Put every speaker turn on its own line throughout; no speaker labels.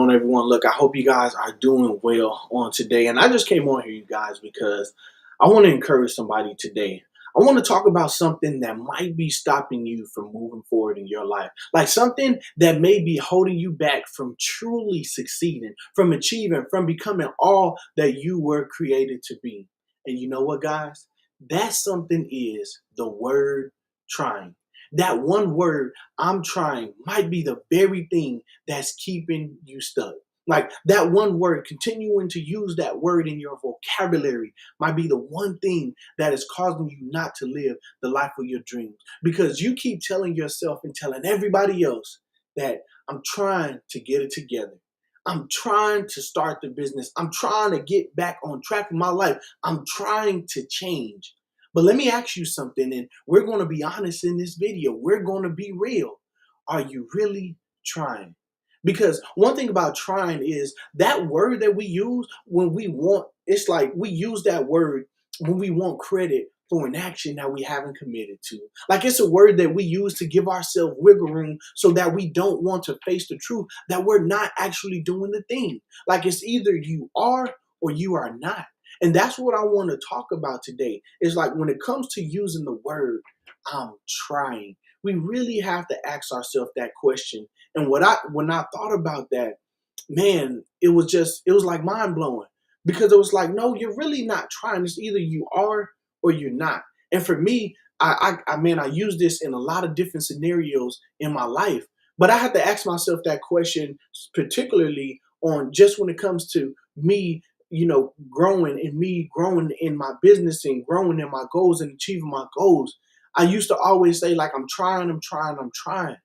on, everyone? Look, I hope you guys are doing well on today. And I just came on here, you guys, because I want to encourage somebody today. I want to talk about something that might be stopping you from moving forward in your life, like something that may be holding you back from truly succeeding, from achieving, from becoming all that you were created to be. And you know what, guys? That something is the word trying. That one word, I'm trying, might be the very thing that's keeping you stuck. Like that one word, continuing to use that word in your vocabulary might be the one thing that is causing you not to live the life of your dreams. Because you keep telling yourself and telling everybody else that I'm trying to get it together. I'm trying to start the business. I'm trying to get back on track in my life. I'm trying to change. But let me ask you something, and we're going to be honest in this video. We're going to be real. Are you really trying? Because one thing about trying is that word that we use when we want, it's like we use that word when we want credit for an action that we haven't committed to. Like it's a word that we use to give ourselves wiggle room so that we don't want to face the truth that we're not actually doing the thing. Like it's either you are or you are not. And that's what I want to talk about today. Is like when it comes to using the word, I'm trying. We really have to ask ourselves that question. And when I thought about that, man, it was like mind blowing because it was like, no, you're really not trying. It's either you are or you're not. And for me, I use this in a lot of different scenarios in my life. But I have to ask myself that question, particularly on just when it comes to me, growing and me growing in my business and growing in my goals and achieving my goals. I used to always say, like, I'm trying, I'm trying, I'm trying.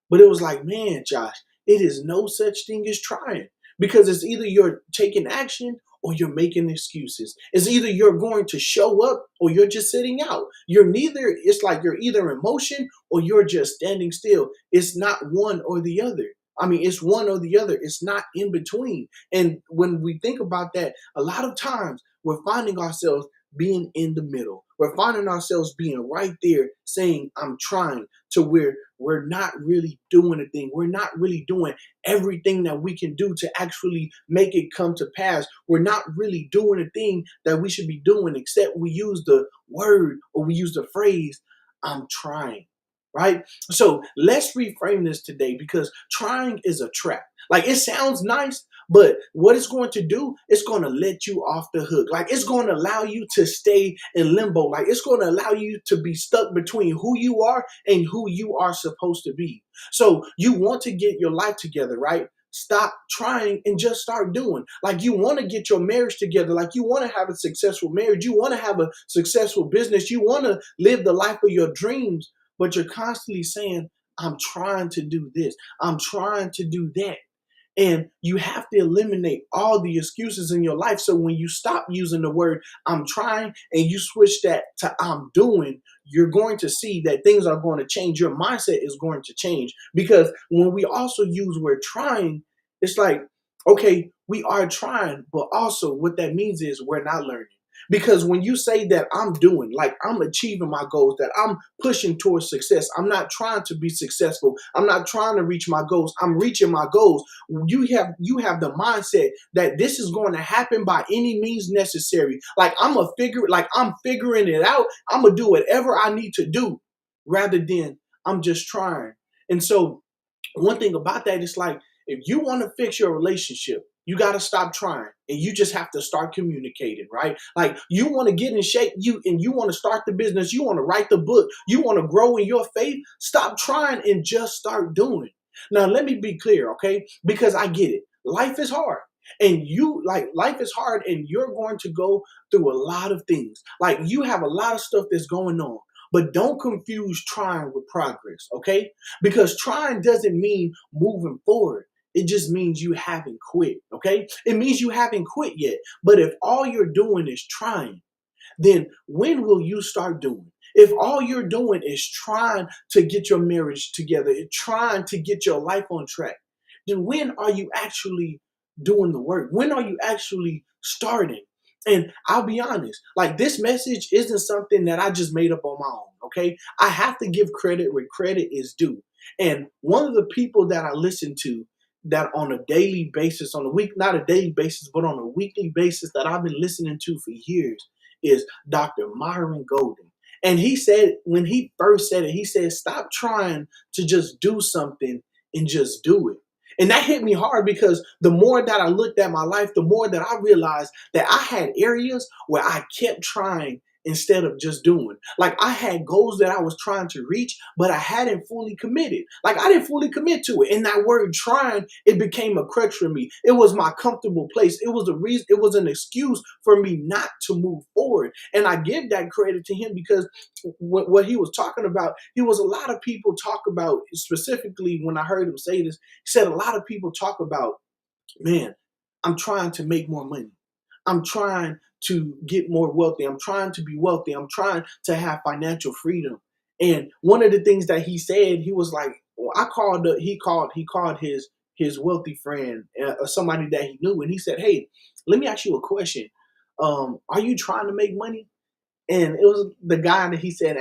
But it was like, man, Josh, it is no such thing as trying because it's either you're taking action or you're making excuses. It's either you're going to show up or you're just sitting out. It's like you're either in motion or you're just standing still. It's not one or the other. I mean, it's one or the other. It's not in between. And when we think about that, a lot of times we're finding ourselves being in the middle. We're finding ourselves being right there saying, I'm trying, to where we're not really doing a thing. We're not really doing everything that we can do to actually make it come to pass. We're not really doing a thing that we should be doing, except we use the word or we use the phrase, I'm trying. Right? So let's reframe this today because trying is a trap. Like it sounds nice, but what it's going to do, it's going to let you off the hook. Like it's going to allow you to stay in limbo. Like it's going to allow you to be stuck between who you are and who you are supposed to be. So you want to get your life together, right? Stop trying and just start doing. Like you want to get your marriage together. Like you want to have a successful marriage. You want to have a successful business. You want to live the life of your dreams, but you're constantly saying, I'm trying to do this. I'm trying to do that. And you have to eliminate all the excuses in your life. So when you stop using the word I'm trying and you switch that to I'm doing, you're going to see that things are going to change. Your mindset is going to change. Because when we also use word trying, it's like, okay, we are trying, but also what that means is we're not learning. Because when you say that I'm doing, like I'm achieving my goals, that I'm pushing towards success, I'm not trying to be successful. I'm not trying to reach my goals. I'm reaching my goals. You have the mindset that this is going to happen by any means necessary. Like I'm figuring it out. I'm gonna do whatever I need to do rather than I'm just trying. And so one thing about that is like if you want to fix your relationship, you got to stop trying and you just have to start communicating, right? Like you want to get in shape, you want to start the business, you want to write the book, you want to grow in your faith, stop trying and just start doing. Now, let me be clear, okay? Because I get it. Life is hard. And life is hard and you're going to go through a lot of things. Like you have a lot of stuff that's going on. But don't confuse trying with progress, okay? Because trying doesn't mean moving forward. It just means you haven't quit, okay? It means you haven't quit yet. But if all you're doing is trying, then when will you start doing? If all you're doing is trying to get your marriage together, trying to get your life on track, then when are you actually doing the work? When are you actually starting? And I'll be honest, like this message isn't something that I just made up on my own, okay? I have to give credit where credit is due. And one of the people that I listen to that on a daily basis, on a week, not a daily basis, but on a weekly basis that I've been listening to for years is Dr. Myron Golden. And he said, when he first said it, he said, stop trying to just do something and just do it. And that hit me hard because the more that I looked at my life, the more that I realized that I had areas where I kept trying instead of just doing. Like I had goals that I was trying to reach, but I hadn't fully committed. Like I didn't fully commit to it. And that word trying, it became a crutch for me. It was my comfortable place. It was a reason, it was an excuse for me not to move forward. And I give that credit to him because what he was talking about, he was a lot of people talk about, specifically when I heard him say this, he said a lot of people talk about, man, I'm trying to make more money. I'm trying to get more wealthy. I'm trying to be wealthy. I'm trying to have financial freedom. And one of the things that he said, he was like, well, he called his wealthy friend, somebody that he knew, and he said, "Hey, let me ask you a question. Are you trying to make money?" And it was the guy that he said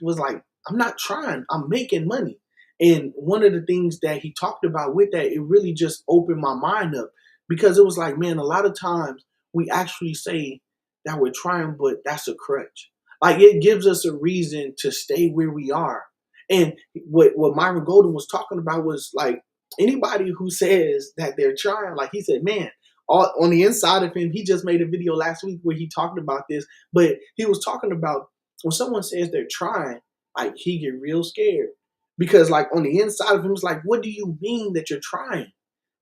was like, I'm not trying, I'm making money. And one of the things that he talked about with that, it really just opened my mind up because it was like, man, a lot of times we actually say that we're trying, but that's a crutch. Like it gives us a reason to stay where we are. And what Myron Golden was talking about was like anybody who says that they're trying, like he said, man, all, on the inside of him, he just made a video last week where he talked about this, but he was talking about when someone says they're trying, like he get real scared because like on the inside of him, it's like, what do you mean that you're trying?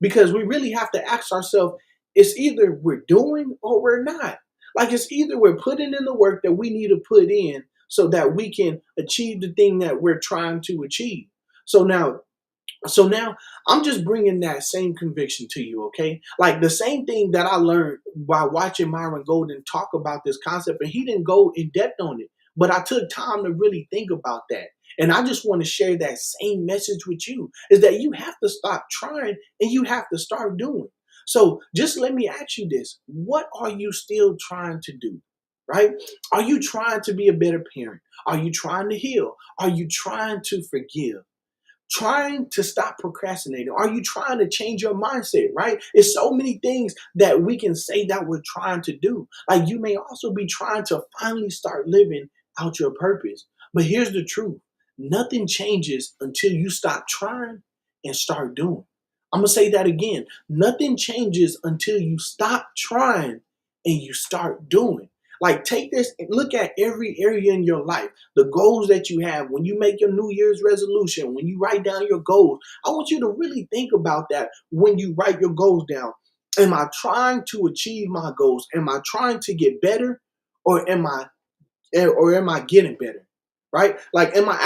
Because we really have to ask ourselves, it's either we're doing or we're not. Like it's either we're putting in the work that we need to put in so that we can achieve the thing that we're trying to achieve. So now so now I'm just bringing that same conviction to you, okay? Like the same thing that I learned by watching Myron Golden talk about this concept, and he didn't go in depth on it, but I took time to really think about that. And I just want to share that same message with you is that you have to stop trying and you have to start doing. So just let me ask you this. What are you still trying to do? Right? Are you trying to be a better parent? Are you trying to heal? Are you trying to forgive? Trying to stop procrastinating? Are you trying to change your mindset, right? It's so many things that we can say that we're trying to do. Like you may also be trying to finally start living out your purpose. But here's the truth. Nothing changes until you stop trying and start doing. I'm going to say that again. Nothing changes until you stop trying and you start doing. Like take this and look at every area in your life, the goals that you have, when you make your New Year's resolution, when you write down your goals. I want you to really think about that when you write your goals down. Am I trying to achieve my goals? Am I trying to get better or am I getting better? Right? Like, do I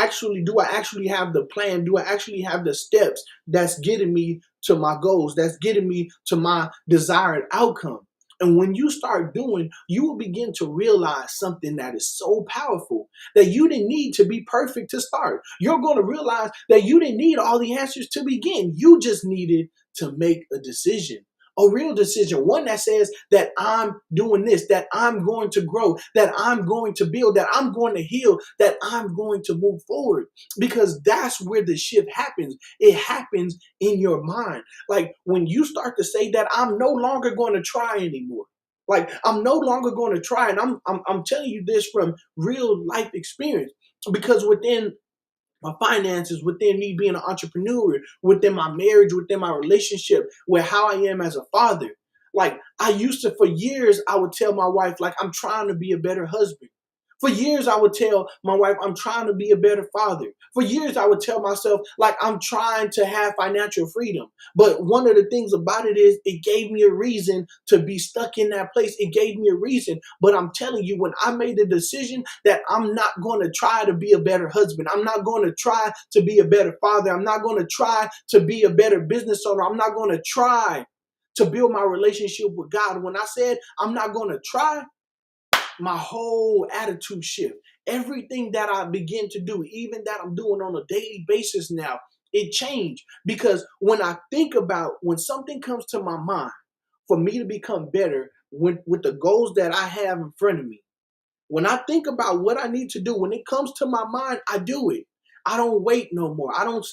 actually have the plan? Do I actually have the steps that's getting me to my goals, that's getting me to my desired outcome? And when you start doing, you will begin to realize something that is so powerful that you didn't need to be perfect to start. You're going to realize that you didn't need all the answers to begin. You just needed to make a decision, a real decision, one that says that I'm doing this, that I'm going to grow, that I'm going to build, that I'm going to heal, that I'm going to move forward. Because that's where the shift happens. It happens in your mind. Like when you start to say that I'm no longer going to try anymore. Like I'm no longer going to try. And I'm telling you this from real life experience because within my finances, within me being an entrepreneur, within my marriage, within my relationship, with how I am as a father. Like I used to, for years, I would tell my wife, like, I'm trying to be a better husband. For years, I would tell my wife, I'm trying to be a better father. For years, I would tell myself, like, I'm trying to have financial freedom. But one of the things about it is it gave me a reason to be stuck in that place. It gave me a reason. But I'm telling you, when I made the decision that I'm not going to try to be a better husband, I'm not going to try to be a better father, I'm not going to try to be a better business owner, I'm not going to try to build my relationship with God. When I said I'm not going to try, my whole attitude shift. Everything that I begin to do, even that I'm doing on a daily basis now, it changed. Because when something comes to my mind for me to become better with the goals that I have in front of me, when I think about what I need to do, when it comes to my mind, I do it. I don't wait no more. I don't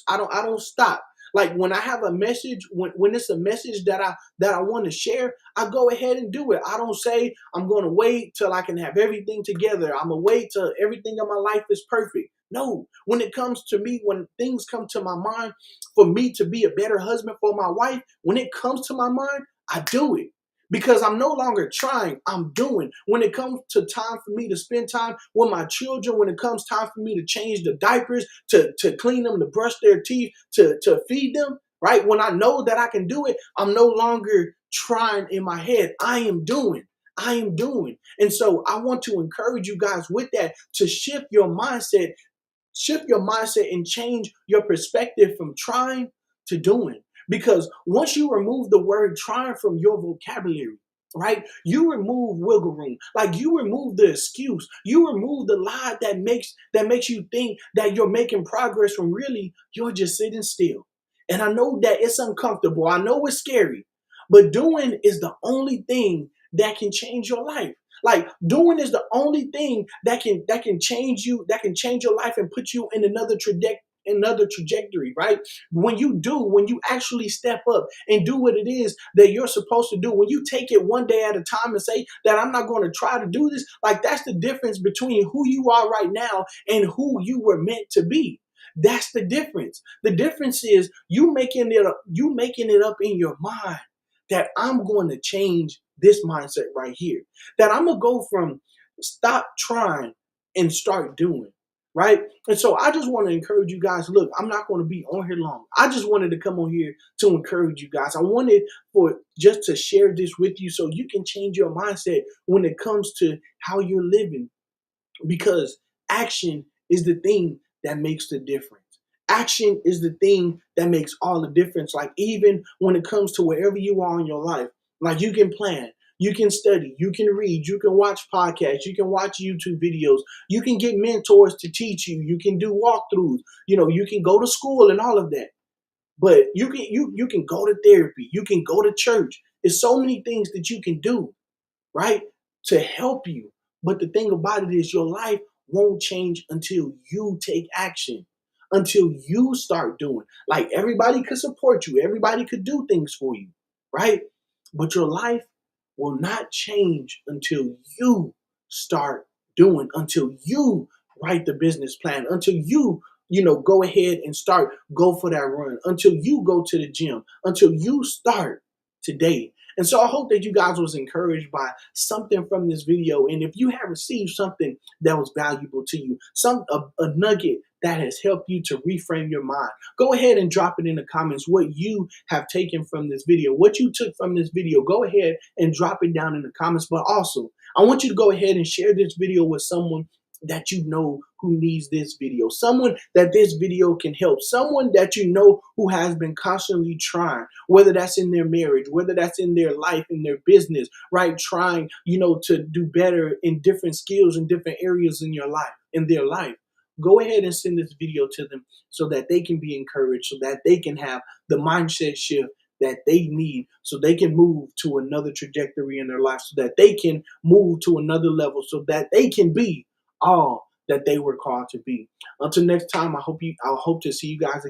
stop. Like when I have a message, when it's a message that I want to share, I go ahead and do it. I don't say I'm going to wait till I can have everything together. I'm going to wait till everything in my life is perfect. No, when it comes to me, when things come to my mind for me to be a better husband for my wife, when it comes to my mind, I do it because I'm no longer trying, I'm doing. When it comes to time for me to spend time with my children, when it comes time for me to change the diapers, to clean them, to brush their teeth, to feed them, right? When I know that I can do it, I'm no longer trying in my head. I am doing. I am doing. And so I want to encourage you guys with that to shift your mindset and change your perspective from trying to doing. Because once you remove the word trying from your vocabulary, right, you remove wiggle room. Like you remove the excuse. You remove the lie that makes you think that you're making progress when really you're just sitting still. And I know that it's uncomfortable. I know it's scary, but doing is the only thing that can change your life. Like doing is the only thing that can change you, that can change your life and put you in another trajectory, right? When you actually step up and do what it is that you're supposed to do, when you take it one day at a time and say that I'm not going to try to do this, like that's the difference between who you are right now and who you were meant to be. That's the difference. The difference is you making it up in your mind that I'm going to change this mindset right here. That I'm gonna go from stop trying and start doing. Right. And so I just want to encourage you guys. Look, I'm not going to be on here long. I just wanted to come on here to encourage you guys. I wanted for just to share this with you so you can change your mindset when it comes to how you're living, because action is the thing that makes the difference. Action is the thing that makes all the difference. Like even when it comes to wherever you are in your life, like you can plan, you can study, you can read, you can watch podcasts, you can watch YouTube videos, you can get mentors to teach you, you can do walkthroughs, you can go to school and all of that. But you can go to therapy, you can go to church. There's so many things that you can do, right? To help you. But the thing about it is, your life won't change until you take action, until you start doing. Like everybody could support you, everybody could do things for you, right? But your life will not change until you start doing, until you write the business plan, until go ahead and go for that run, until you go to the gym, until you start today. And so I hope that you guys was encouraged by something from this video. And if you have received something that was valuable to you, a nugget that has helped you to reframe your mind, go ahead and drop it in the comments what you have taken from this video, what you took from this video. Go ahead and drop it down in the comments. But also, I want you to go ahead and share this video with someone that you know who needs this video, someone that this video can help, someone that you know who has been constantly trying, whether that's in their marriage, whether that's in their life, in their business, right? Trying, to do better in different skills in different areas in their life. Go ahead and send this video to them so that they can be encouraged, so that they can have the mindset shift that they need, so they can move to another trajectory in their life, so that they can move to another level, so that they can be all that they were called to be. Until next time, I hope to see you guys again.